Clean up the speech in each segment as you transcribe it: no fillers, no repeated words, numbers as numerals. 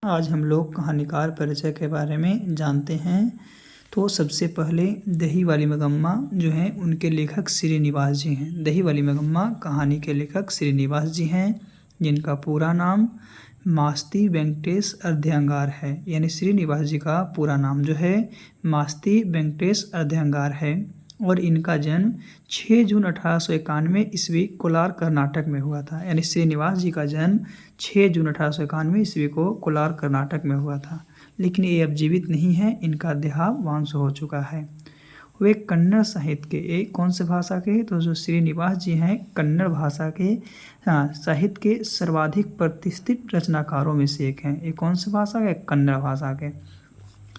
आज हम लोग कहानीकार परिचय के बारे में जानते हैं। तो सबसे पहले दही वाली मगम्मा जो हैं उनके लेखक श्रीनिवास जी हैं। दही वाली मगम्मा कहानी के लेखक श्रीनिवास जी हैं, जिनका पूरा नाम मास्ती वेंकटेश अर्धयंगार है। यानी श्रीनिवास जी का पूरा नाम जो है मास्ती वेंकटेश अर्धयंगार है और इनका जन्म 6 जून 1891 ईस्वी कोलार कर्नाटक में हुआ था। यानी श्रीनिवास जी का जन्म 6 जून 1891 ईस्वी को कोलार कर्नाटक में हुआ था, लेकिन ये अब जीवित नहीं है, इनका देहावसान हो चुका है। वे कन्नड़ साहित्य के कौन से भाषा के, तो जो श्रीनिवास जी हैं कन्नड़ भाषा के साहित्य के सर्वाधिक प्रतिष्ठित रचनाकारों में से एक हैं। ये कौन से भाषा के? कन्नड़ भाषा के।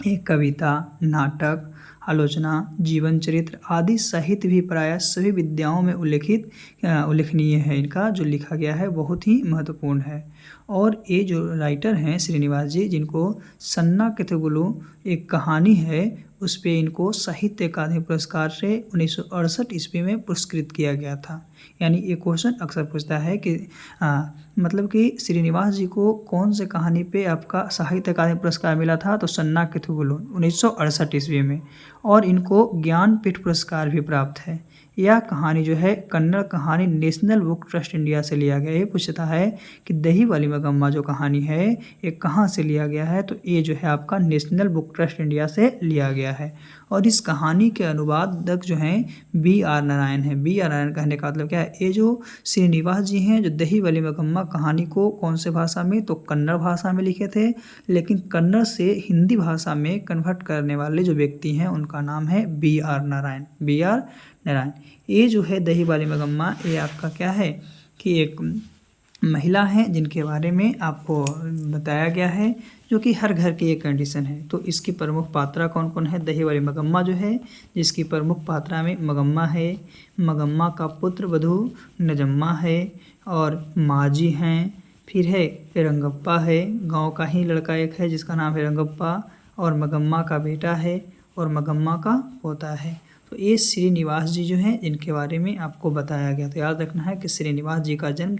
एक कविता, नाटक, आलोचना, जीवन चरित्र आदि साहित्य भी प्रायः सभी विद्याओं में उल्लेखनीय है। इनका जो लिखा गया है बहुत ही महत्वपूर्ण है। और ये जो राइटर हैं श्रीनिवास जी, जिनको सन्ना केथुगुलु एक कहानी है उस पे इनको साहित्य अकादमी पुरस्कार से 1968 ईस्वी में पुरस्कृत किया गया था। यानी ये क्वेश्चन अक्सर पूछता है कि मतलब कि श्रीनिवास जी को कौन से कहानी पे आपका साहित्य अकादमी पुरस्कार मिला था, तो सन्ना केथुगुलु 1968 ईस्वी में। और इनको ज्ञानपीठ पुरस्कार भी प्राप्त है। यह कहानी जो है कन्नड़ कहानी नेशनल बुक ट्रस्ट इंडिया से लिया गया है। ये पूछता है कि दही वाली मगम्मा जो कहानी है ये कहाँ से लिया गया है, तो ये जो है आपका नेशनल बुक ट्रस्ट इंडिया से लिया गया है। और इस कहानी के अनुवादक जो हैं B.R. नारायण हैं। B.R. नारायण कहने का मतलब क्या है? ये जो श्रीनिवास जी हैं जो दही वाली मगम्मा कहानी को कौन से भाषा में, तो कन्नड़ भाषा में लिखे थे, लेकिन कन्नड़ से हिंदी भाषा में कन्वर्ट करने वाले जो व्यक्ति हैं उनका नाम है B.R. नारायण। B.R. नारायण। ये जो है दही वाली मगम्मा ये आपका क्या है कि एक महिला हैं जिनके बारे में आपको बताया गया है, जो कि हर घर की एक कंडीशन है। तो इसकी प्रमुख पात्रा कौन कौन है? दही वाली मगम्मा जो है जिसकी प्रमुख पात्रा में मगम्मा है, मगम्मा का पुत्र वधू नजम्मा है और माजी हैं, फिर है रंगप्पा है, गांव का ही लड़का एक है जिसका नाम है रंगप्पा, और मगम्मा का बेटा है और मगम्मा का पोता है। तो ये श्रीनिवास जी जो हैं इनके बारे में आपको बताया गया। तो याद रखना है कि श्रीनिवास जी का जन्म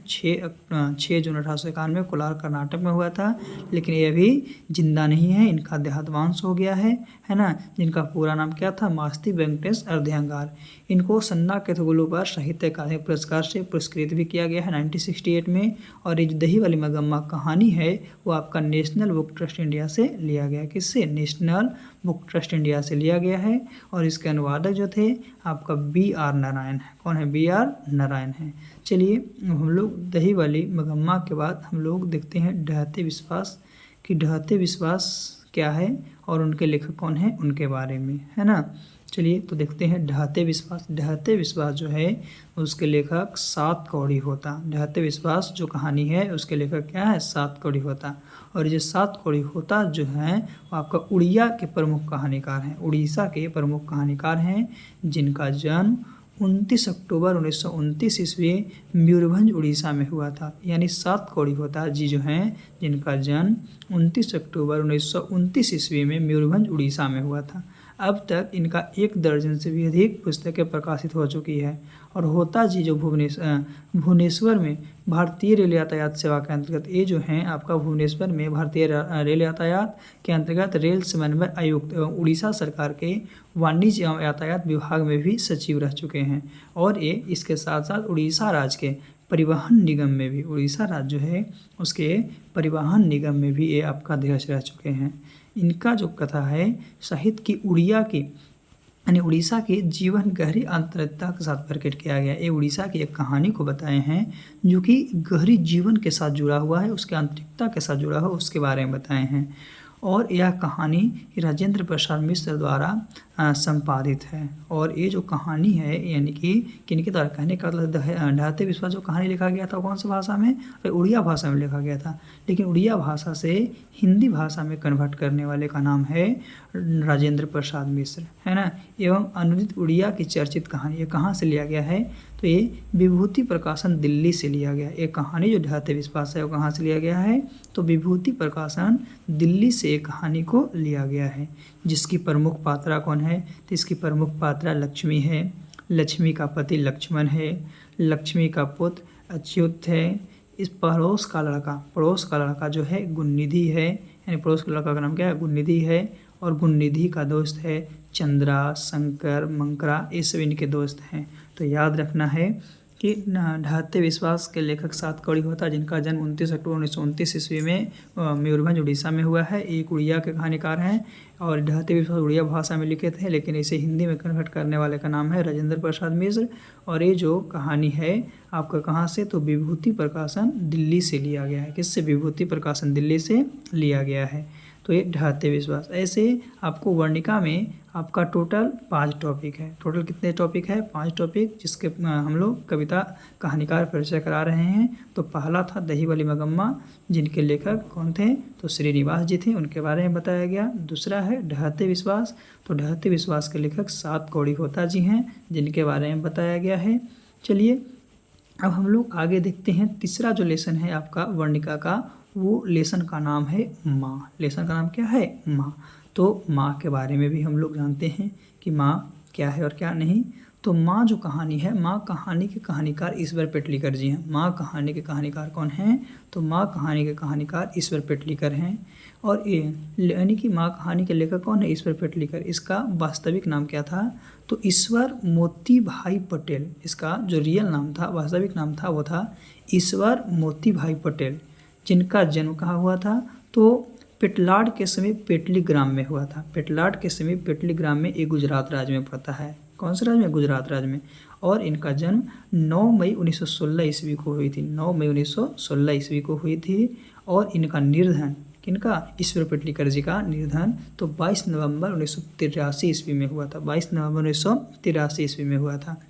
6 जून 1891 कोलार कर्नाटक में हुआ था, लेकिन ये अभी जिंदा नहीं है, इनका देहावसान हो गया है ना। जिनका पूरा नाम क्या था? मास्ती वेंकटेश अर्धयंगार। इनको सन्ना केथुगुलु पर साहित्य अकादमी पुरस्कार से पुरस्कृत भी किया गया है 1968 में। और ये जो दही वाली मगम्मा कहानी है वो आपका नेशनल बुक ट्रस्ट इंडिया से लिया गया। किससे? नेशनल बुक ट्रस्ट इंडिया से लिया गया है। और इसके अनुवादक जो थे आपका B.R. नारायण है। कौन है? B.R. नारायण है। चलिए हम लोग दही वाली मगम्मा के बाद हम लोग देखते हैं ढहते विश्वास कि ढहते विश्वास क्या है और उनके लेखक कौन है उनके बारे में, है ना। चलिए तो देखते हैं ढहते विश्वास। ढहते विश्वास जो है उसके लेखक सात कौड़ी होता। ढहते विश्वास जो कहानी है उसके लेखक क्या है? सात कौड़ी होता। और ये सात कौड़ी होता जो हैं वो आपका उड़िया के प्रमुख कहानीकार हैं, उड़ीसा के प्रमुख कहानीकार हैं, जिनका जन्म 29 अक्टूबर 1929 ईस्वी मयूरभंज उड़ीसा में हुआ था। यानी सात कौड़ी होता जी जो हैं जिनका जन्म 29 अक्टूबर 1929 ईस्वी में मयूरभंज उड़ीसा में हुआ था। अब तक इनका 1 दर्जन से भी अधिक पुस्तकें प्रकाशित हो चुकी है। और होता जी जो भुवनेश्वर में भारतीय रेल यातायात सेवा के अंतर्गत ये जो हैं आपका भुवनेश्वर में भारतीय रेल यातायात के अंतर्गत रेल समन्वय आयुक्त एवं उड़ीसा सरकार के वाणिज्य एवं यातायात विभाग में भी सचिव रह चुके हैं। और ये इसके साथ साथ उड़ीसा राज्य के परिवहन निगम में भी, उड़ीसा राज्य जो है उसके परिवहन निगम में भी ये आपका अध्यक्ष रह चुके हैं। इनका जो कथा है साहित्य की उड़िया की यानी उड़ीसा के जीवन गहरी आंतरिकता के साथ प्रकट किया गया। ये उड़ीसा की एक कहानी को बताए हैं जो कि गहरी जीवन के साथ जुड़ा हुआ है, उसके आंतरिकता के साथ जुड़ा हुआ उसके बारे में बताए हैं। और यह कहानी राजेंद्र प्रसाद मिश्र द्वारा संपादित है। और ये जो कहानी है यानी कि किनके द्वारा, कहने का मतलब ढहते विश्वास जो कहानी लिखा गया था कौन सी भाषा में? उड़िया भाषा में लिखा गया था, लेकिन उड़िया भाषा से हिंदी भाषा में कन्वर्ट करने वाले का नाम है राजेंद्र प्रसाद मिश्र, है ना। एवं अनुदित उड़िया की चर्चित कहानी ये कहाँ से लिया गया है? तो ये विभूति प्रकाशन दिल्ली से लिया गया। एक कहानी जो ढहते विश्वास है वो कहाँ से लिया गया है? तो विभूति प्रकाशन दिल्ली से एक कहानी को लिया गया है। जिसकी प्रमुख पात्रा कौन है? तो इसकी प्रमुख पात्रा लक्ष्मी है, लक्ष्मी का पति लक्ष्मण है, लक्ष्मी का पुत्र अच्युत है, इस पड़ोस का लड़का जो है गुणनिधि है, यानी पड़ोस के लड़का का नाम क्या है, गुणनिधि है। और गुणनिधि का दोस्त है चंद्रा, शंकर, मंकरा, ये सब इनके दोस्त हैं। तो याद रखना है कि ढहते विश्वास के लेखक सात कौड़ी होता, जिनका जन्म 29 अक्टूबर 1929 ईस्वी में मयूरभंज उड़ीसा में हुआ है। एक उड़िया के कहानीकार हैं और ढहते विश्वास उड़िया भाषा में लिखे थे, लेकिन इसे हिंदी में कन्वर्ट करने वाले का नाम है राजेंद्र प्रसाद मिश्र। और ये जो कहानी है आपका कहाँ से, तो विभूति प्रकाशन दिल्ली से लिया गया है। किससे, विभूति प्रकाशन दिल्ली से लिया गया है। तो ये ढहते विश्वास। ऐसे आपको वर्णिका में आपका टोटल 5 टॉपिक है। टोटल कितने टॉपिक है, 5 टॉपिक, जिसके हम लोग कविता कहानीकार परिचय करा रहे हैं। तो पहला था दही वाली मगम्मा, जिनके लेखक कौन थे, तो श्रीनिवास जी थे, उनके बारे में बताया गया। दूसरा है ढहते विश्वास, तो ढहते विश्वास के लेखक सात कौड़ी होता जी हैं, जिनके बारे में बताया गया है। चलिए अब हम लोग आगे देखते हैं। तीसरा जो लेसन है आपका वर्णिका का, वो लेसन का नाम है माँ। लेसन का नाम क्या है, माँ। तो माँ के बारे में भी हम लोग जानते हैं कि माँ क्या है और क्या नहीं। तो माँ जो कहानी है, माँ कहानी के कहानीकार ईश्वर पेटलीकर जी हैं। माँ कहानी के कहानीकार कौन हैं, तो माँ कहानी के कहानीकार ईश्वर पेटलीकर हैं। और ये यानी कि माँ कहानी के लेखक कौन है, ईश्वर पेटलीकर। इसका वास्तविक नाम क्या था, तो ईश्वर मोती भाई पटेल। इसका जो रियल नाम था, वास्तविक नाम था, वो था ईश्वर मोती भाई पटेल, जिनका जन्म कहाँ हुआ था, तो पेटलाड के समीप पेटली ग्राम में हुआ था। पेटलाड के समीप पेटली ग्राम में, एक गुजरात राज्य में पड़ता है। कौन से राज्य में, गुजरात राज्य में। और इनका जन्म 9 मई 1916 ईस्वी को हुई थी। 9 मई 1916 ईस्वी को हुई थी। और इनका निर्धन, किनका, ईश्वर पेटलीकर जी का निर्धन, तो 22 नवंबर 1983 ईस्वी में हुआ था। 22 नवंबर 1983 ईस्वी में हुआ था।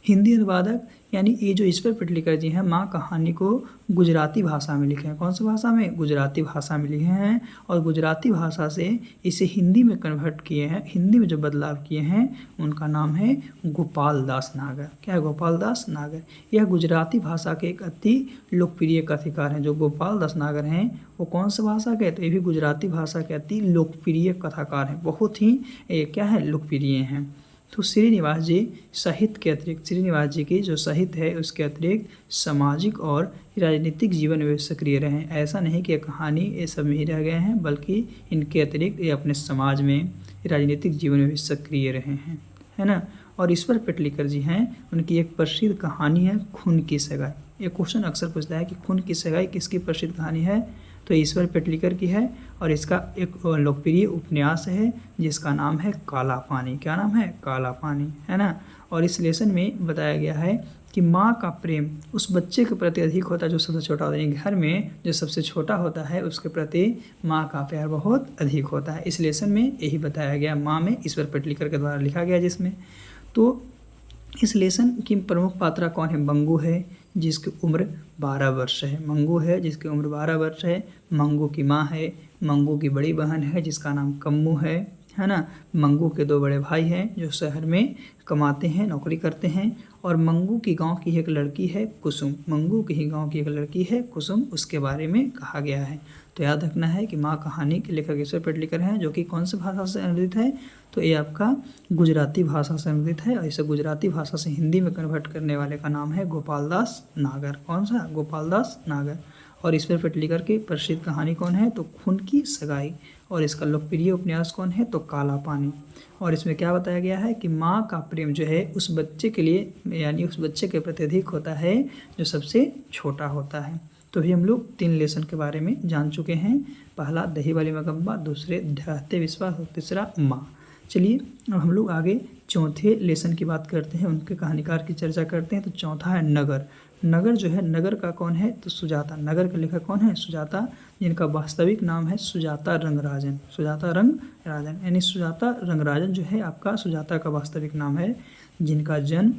हिंदी अनुवादक, यानी ये जो ईश्वर पेटलीकर जी हैं, माँ कहानी को गुजराती भाषा में लिखे हैं। कौन सी भाषा में, गुजराती भाषा में लिखे हैं। और गुजराती भाषा से इसे हिंदी में कन्वर्ट किए हैं, हिंदी में जो बदलाव किए हैं, उनका नाम है गोपाल दास नागर। क्या है, गोपाल दास नागर। यह गुजराती भाषा के एक अति लोकप्रिय कथाकार हैं। जो गोपाल दास नागर हैं, वो कौन सी भाषा के, तो ये भी गुजराती भाषा के अति लोकप्रिय कथाकार हैं। बहुत ही क्या है, लोकप्रिय हैं। तो श्रीनिवास जी साहित्य के अतिरिक्त, श्रीनिवास जी की जो साहित्य है उसके अतिरिक्त सामाजिक और राजनीतिक जीवन में सक्रिय रहे हैं। ऐसा नहीं कि कहानी ये सब में ही रह गए हैं, बल्कि इनके अतिरिक्त ये अपने समाज में, राजनीतिक जीवन में भी सक्रिय रहे हैं, है ना। और ईश्वर पेटलीकर जी हैं, उनकी एक प्रसिद्ध कहानी है खून की सगाई। ये क्वेश्चन अक्सर पूछता है कि खून की सगाई किसकी प्रसिद्ध कहानी है, तो ईश्वर पेटलीकर की है। और इसका एक लोकप्रिय उपन्यास है जिसका नाम है काला पानी। क्या नाम है, काला पानी, है ना। और इस लेसन में बताया गया है कि माँ का प्रेम उस बच्चे के प्रति अधिक होता है जो सबसे छोटा होता है। घर में जो सबसे छोटा होता है उसके प्रति माँ का प्यार बहुत अधिक होता है। इस लेसन में यही बताया गया, माँ में ईश्वर पेटलीकर के द्वारा लिखा गया जिसमें। तो इस लेसन की प्रमुख पात्रा कौन है, मंगू है, जिसकी उम्र 12 वर्ष है। मंगू है जिसकी उम्र 12 वर्ष है। मंगू की माँ है, मंगू की बड़ी बहन है जिसका नाम कम्मू है ना। मंगू के 2 बड़े भाई हैं जो शहर में कमाते हैं, नौकरी करते हैं। और मंगू की गांव की एक लड़की है कुसुम। मंगू की ही गांव की एक लड़की है कुसुम, उसके बारे में कहा गया है। तो याद रखना है कि माँ कहानी के लेखक ईश्वर पेटलीकर हैं, जो कि कौन सी भाषा से अनुदित है, तो ये आपका गुजराती भाषा से अनुदित है। और इसे गुजराती भाषा से हिंदी में कन्वर्ट करने वाले का नाम है गोपाल दास नागर। कौन सा, गोपाल दास नागर। और ईश्वर पेटलीकर की प्रसिद्ध कहानी कौन है, तो खून की सगाई। और इसका लोकप्रिय उपन्यास कौन है, तो काला पानी। और इसमें क्या बताया गया है कि माँ का प्रेम जो है उस बच्चे के लिए, यानी उस बच्चे के प्रति अधिक होता है जो सबसे छोटा होता है। तो भी हम लोग 3 लेसन के बारे में जान चुके हैं। पहला दही वाली मगम्मा, दूसरे ढहते विश्वास और तीसरा माँ। चलिए अब हम लोग आगे चौथे लेसन की बात करते हैं, उनके कहानीकार की चर्चा करते हैं। तो चौथा है नगर। नगर जो है, नगर का कौन है, तो सुजाता। नगर के लेखक कौन है, सुजाता, जिनका वास्तविक नाम है सुजाता रंगराजन। सुजाता रंगराजन, यानी सुजाता रंगराजन जो है आपका सुजाता का वास्तविक नाम है, जिनका जन्म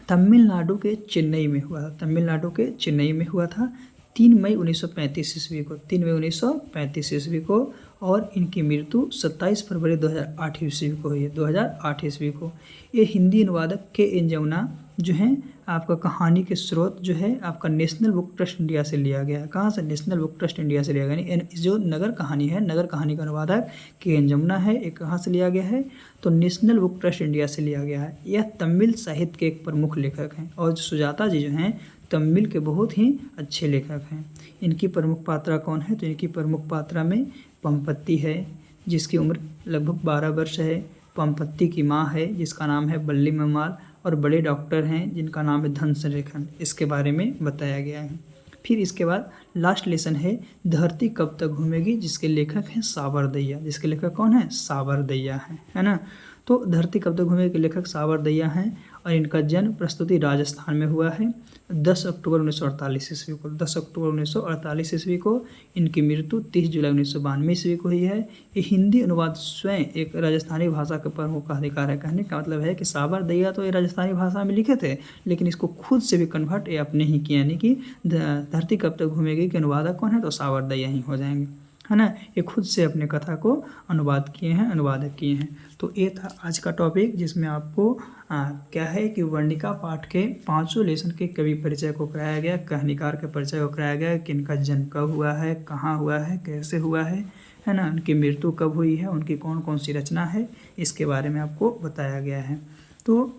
तमिलनाडु के चेन्नई में हुआ था। तमिलनाडु के चेन्नई में हुआ था 3 मई 1935 ईस्वी को। 3 मई 1935 ईस्वी को। और इनकी मृत्यु 27 फरवरी 2008 ईस्वी को हुई है। 2008 ईस्वी को। ये हिंदी अनुवादक के एन जमुना जो हैं आपका कहानी के स्रोत जो है आपका नेशनल बुक ट्रस्ट इंडिया से लिया गया है। कहाँ से, नेशनल बुक ट्रस्ट इंडिया से लिया गया। यानी जो नगर कहानी है, नगर कहानी का अनुवादक के एन जमुना है। ये कहाँ से लिया गया है, तो नेशनल बुक ट्रस्ट इंडिया से लिया गया है। यह तमिल साहित्य के एक प्रमुख लेखक हैं। और सुजाता जी जो हैं तमिल के बहुत ही अच्छे लेखक हैं। इनकी प्रमुख पात्रा कौन है? तो इनकी प्रमुख पात्रा में पंपत्ति है, जिसकी उम्र लगभग 12 वर्ष है। पंपत्ति की माँ है जिसका नाम है बल्ली मम्माल, और बड़े डॉक्टर हैं जिनका नाम है धन संरेखन। इसके बारे में बताया गया है। फिर इसके बाद लास्ट लेसन है धरती कब तक घूमेगी, जिसके लेखक हैं सावरदैया। जिसके लेखक कौन है? सावरदैया है ना। तो धरती कब तक घूमेगी के लेखक सावरदैया हैं, और इनका जन्म प्रस्तुति राजस्थान में हुआ है 10 अक्टूबर 1948 ईस्वी को। 10 अक्टूबर 1948 ईस्वी को। इनकी मृत्यु 30 जुलाई 1992 ईस्वी को हुई है। ये हिंदी अनुवाद स्वयं एक राजस्थानी भाषा के प्रमुख अधिकार है। कहने का मतलब है कि सावरदैया तो ये राजस्थानी भाषा में लिखे थे, लेकिन इसको खुद से भी कन्वर्ट ये अपने ही किया, यानी कि धरती कब तक घूमेगी के अनुवादक कौन है? तो सावरदैया ही हो जाएंगे, है ना। ये खुद से अपने कथा को अनुवाद किए हैं, अनुवादक किए हैं। तो ये था आज का टॉपिक, जिसमें आपको क्या है कि वर्णिका पाठ के 5 लेसन के कवि परिचय को कराया गया, कहानीकार के परिचय को कराया गया कि इनका जन्म कब हुआ है, कहाँ हुआ है, कैसे हुआ है ना, उनकी मृत्यु कब हुई है, उनकी कौन कौन सी रचना है, इसके बारे में आपको बताया गया है। तो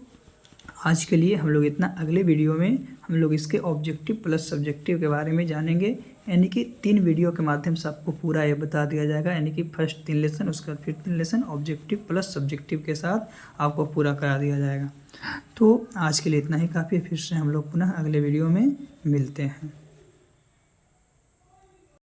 आज के लिए हम लोग इतना। अगले वीडियो में हम लोग इसके ऑब्जेक्टिव प्लस सब्जेक्टिव के बारे में जानेंगे, यानी कि 3 वीडियो के माध्यम से आपको पूरा ये बता दिया जाएगा, यानी कि फर्स्ट 3 लेसन, उसके बाद फिर 3 लेसन ऑब्जेक्टिव प्लस सब्जेक्टिव के साथ आपको पूरा करा दिया जाएगा। तो आज के लिए इतना ही काफ़ी है। फिर से हम लोग पुनः अगले वीडियो में मिलते हैं।